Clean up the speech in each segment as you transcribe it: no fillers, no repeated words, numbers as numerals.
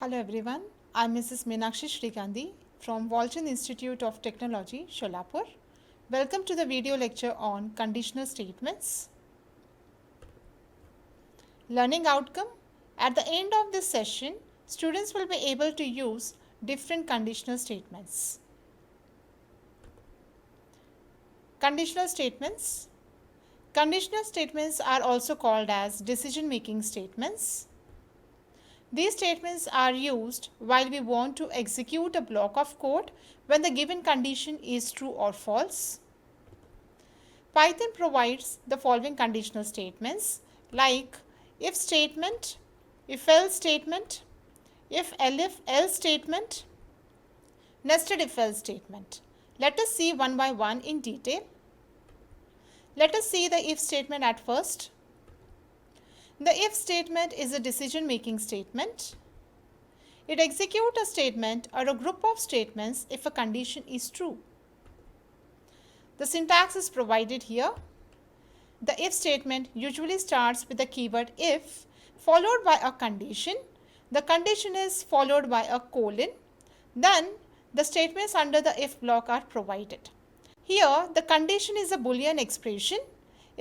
Hello everyone, I'm Mrs. Meenakshi Shrikandi from Walton Institute of Technology, Sholapur. Welcome to the video lecture on conditional statements. Learning outcome. At the end of this session, students will be able to use different conditional statements. Conditional statements. Conditional statements are also called as decision-making statements. These statements are used while we want to execute a block of code when the given condition is true or false. Python provides the following conditional statements like if statement, if else statement, if else statement, nested if else statement. Let us see one by one in detail. Let us see the if statement at first. The if statement is a decision-making statement. It executes a statement or a group of statements if a condition is true. The syntax is provided here. The if statement usually starts with the keyword if followed by a condition. The condition is followed by a colon. Then the statements under the if block are provided. Here the condition is a Boolean expression.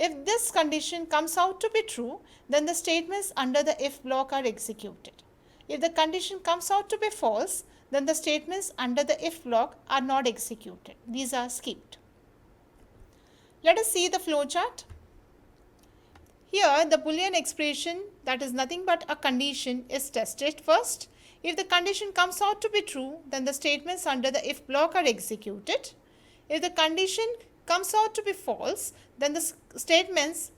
If this condition comes out to be true, then the statements under the if block are executed. If the condition comes out to be false, then the statements under the if block are not executed. These are skipped. Let us see the flowchart. Here the Boolean expression, that is nothing but a condition, is tested first. If the condition comes out to be true, then the statements under the if block are executed. If the condition comes out to be false, then the statements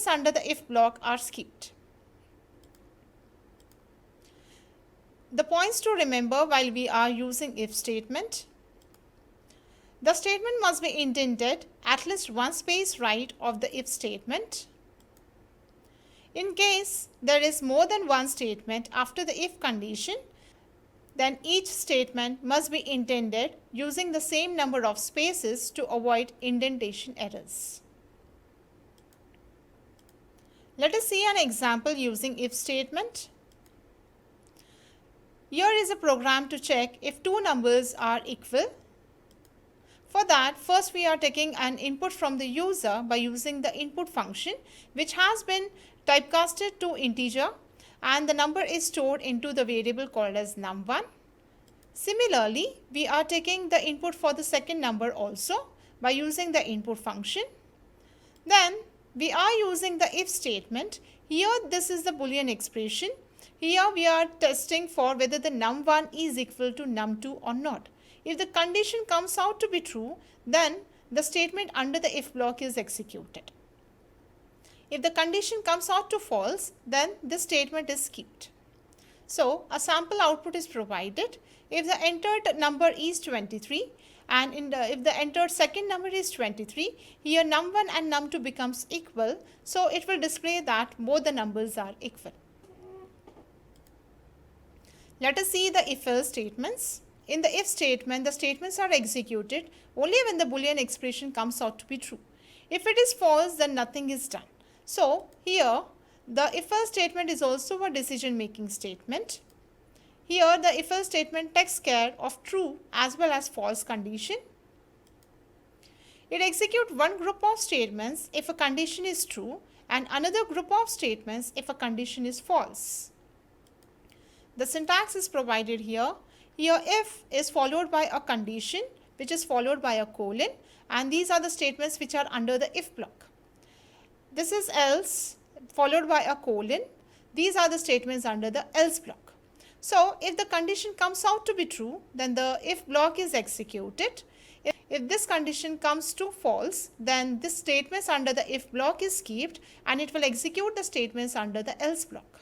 under the if block are skipped. The points to remember while we are using if statement. The statement must be indented at least one space right of the if statement. In case there is more than one statement after the if condition, then each statement must be indented using the same number of spaces to avoid indentation errors. Let us see an example using if statement. Here is a program to check if two numbers are equal. For that, first we are taking an input from the user by using the input function, which has been typecasted to integer, and the number is stored into the variable called as num1. Similarly, we are taking the input for the second number also by using the input function. Then we are using the if statement. Here this is the Boolean expression. Here we are testing for whether the num1 is equal to num2 or not. If the condition comes out to be true, then the statement under the if block is executed. If the condition comes out to false, then this statement is skipped. So a sample output is provided. If the entered number is 23 and if the entered second number is 23, here num1 and num2 becomes equal. So it will display that both the numbers are equal. Let us see the if else statements. In the if statement, the statements are executed only when the Boolean expression comes out to be true. If it is false, then nothing is done. So here the if else statement is also a decision making statement. Here the if else statement takes care of true as well as false condition. It executes one group of statements if a condition is true and another group of statements if a condition is false. The syntax is provided here. Here if is followed by a condition which is followed by a colon, and these are the statements which are under the if block. This is else followed by a colon. These are the statements under the else block. So if the condition comes out to be true, then the if block is executed. If this condition comes to false, then this statements under the if block is skipped and it will execute the statements under the else block.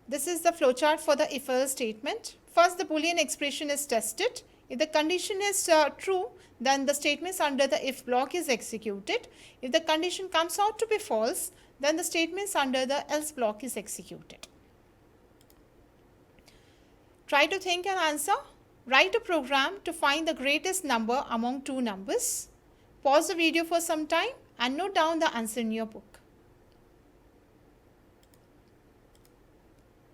This is the flowchart for the if else statement. First the Boolean expression is tested. If the condition is true, then the statements under the if block is executed. If the condition comes out to be false, then the statements under the else block is executed. Try to think and answer. Write a program to find the greatest number among two numbers. Pause the video for some time and note down the answer in your book.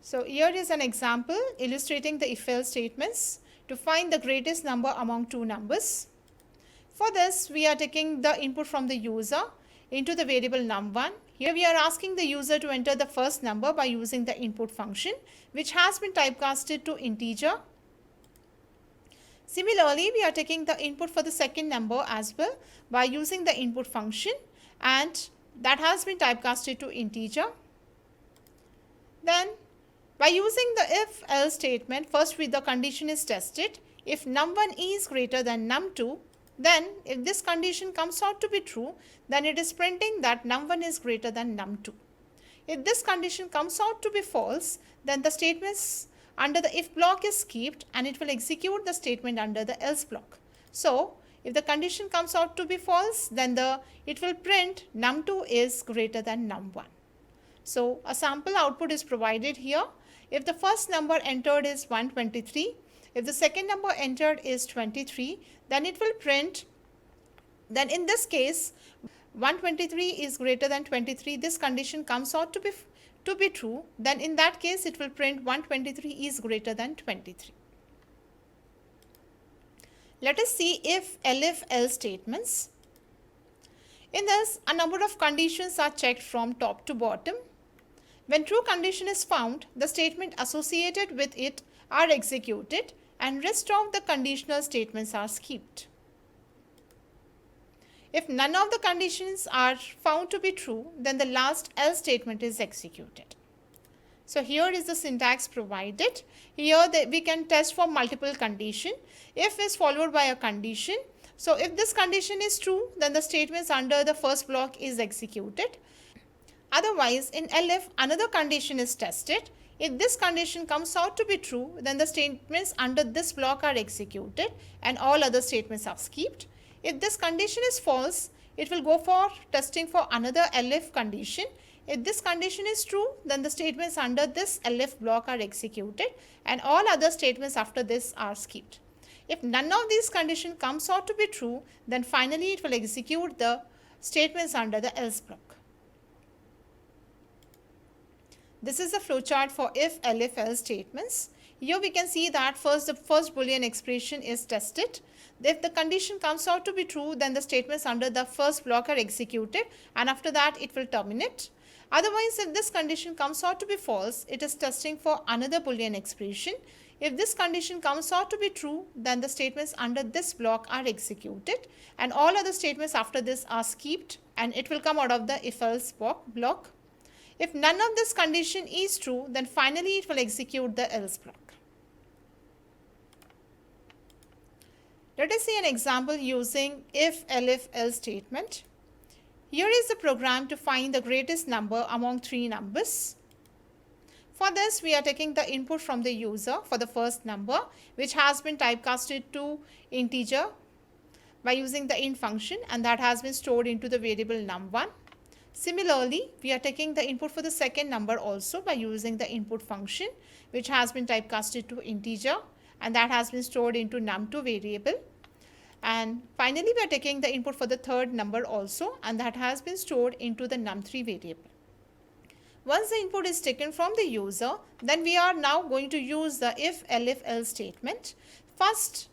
So here is an example illustrating the if-else statements to find the greatest number among two numbers. For this, we are taking the input from the user into the variable num1. Here we are asking the user to enter the first number by using the input function, which has been typecasted to integer. Similarly, we are taking the input for the second number as well by using the input function, and that has been typecasted to integer. Then by using the if-else statement, first the condition is tested. If num1 is greater than num2, then if this condition comes out to be true, then it is printing that num1 is greater than num2. If this condition comes out to be false, then the statements under the if block is skipped and it will execute the statement under the else block. So if the condition comes out to be false, then it will print num2 is greater than num1. So a sample output is provided here. If the first number entered is 123, if the second number entered is 23, then it will print, then in this case 123 is greater than 23. This condition comes out to be true, then in that case it will print 123 is greater than 23. Let us see if elif-else statements. In this, a number of conditions are checked from top to bottom. When true condition is found, the statement associated with it are executed and rest of the conditional statements are skipped. If none of the conditions are found to be true, then the last else statement is executed. So here is the syntax provided. Here we can test for multiple conditions. If is followed by a condition. So if this condition is true, then the statements under the first block is executed. Otherwise, in elif, another condition is tested. If this condition comes out to be true, then the statements under this block are executed and all other statements are skipped. If this condition is false, it will go for testing for another elif condition. If this condition is true, then the statements under this elif block are executed and all other statements after this are skipped. If none of these conditions comes out to be true, then finally it will execute the statements under the else block. This is the flowchart for if, elif, else statements. Here we can see that first the first Boolean expression is tested. If the condition comes out to be true, then the statements under the first block are executed and after that it will terminate. Otherwise, if this condition comes out to be false, it is testing for another Boolean expression. If this condition comes out to be true, then the statements under this block are executed and all other statements after this are skipped and it will come out of the if-else block. If none of this condition is true, then finally it will execute the else block. Let us see an example using if, elif, else statement. Here is the program to find the greatest number among three numbers. For this, we are taking the input from the user for the first number, which has been typecasted to integer by using the int function, and that has been stored into the variable num1. Similarly, we are taking the input for the second number also by using the input function, which has been typecasted to integer, and that has been stored into num2 variable. And finally, we are taking the input for the third number also, and that has been stored into the num3 variable. Once the input is taken from the user, then we are now going to use the if, elif, else statement. First,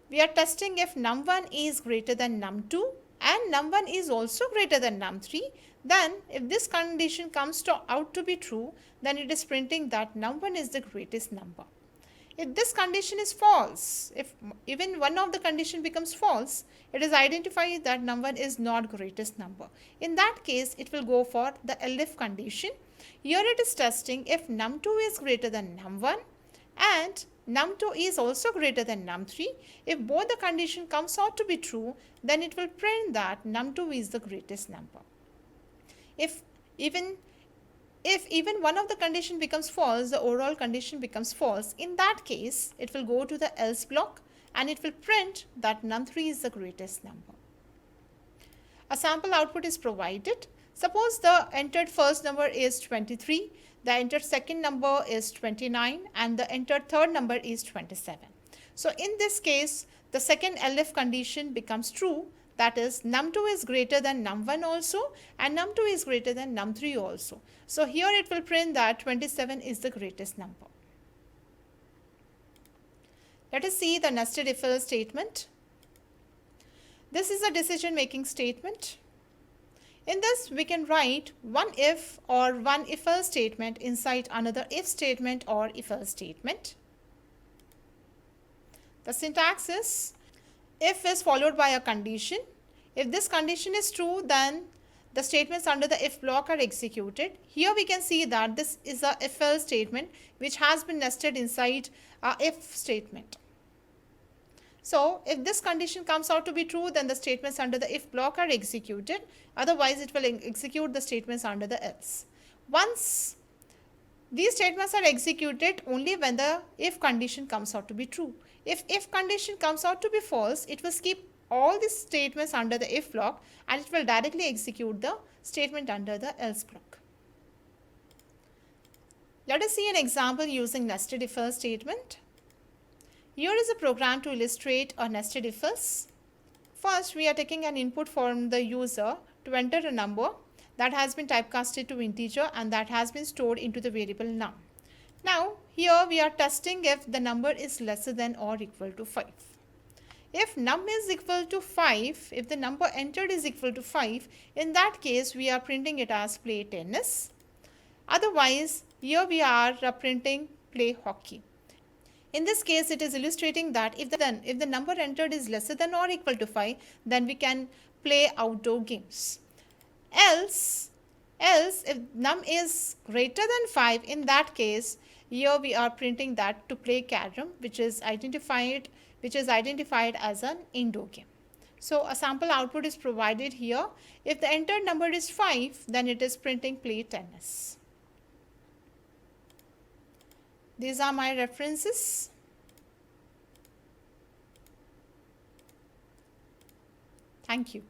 we are testing if num1 is greater than num2 and num1 is also greater than num3. Then if this condition comes out to be true, then it is printing that num1 is the greatest number. If this condition is false, if even one of the condition becomes false, it is identified that num1 is not greatest number. In that case, it will go for the elif condition. Here it is testing if num2 is greater than num1 and num2 is also greater than num3. If both the condition comes out to be true, then it will print that num2 is the greatest number. If even one of the condition becomes false, the overall condition becomes false. In that case, it will go to the else block and it will print that num3 is the greatest number. A sample output is provided. Suppose the entered first number is 23, the entered second number is 29 and the entered third number is 27. So in this case, the second elif condition becomes true, that is num2 is greater than num1 also, and num2 is greater than num3 also. So here it will print that 27 is the greatest number. Let us see the nested if else statement. This is a decision making statement. In this, we can write one if or one if else statement inside another if statement or if else statement. The syntax is: if is followed by a condition. If this condition is true, then the statements under the if block are executed. Here we can see that this is a if else statement which has been nested inside a if statement. So if this condition comes out to be true, then the statements under the if block are executed. Otherwise, it will execute the statements under the else. Once these statements are executed only when the if condition comes out to be true. If condition comes out to be false, it will skip all these statements under the if block and it will directly execute the statement under the else block. Let us see an example using nested if else statement. Here is a program to illustrate a nested if else. First, we are taking an input from the user to enter a number that has been typecasted to integer and that has been stored into the variable num. Now, here we are testing if the number is lesser than or equal to 5. If num is equal to 5, if the number entered is equal to 5, in that case we are printing it as play tennis. Otherwise, here we are printing play hockey. In this case, it is illustrating that if the number entered is lesser than or equal to 5, then we can play outdoor games. Else if num is greater than 5, in that case, here we are printing that to play carom, which is identified as an indoor game. So a sample output is provided here. If the entered number is 5, then it is printing play tennis. These are my references. Thank you.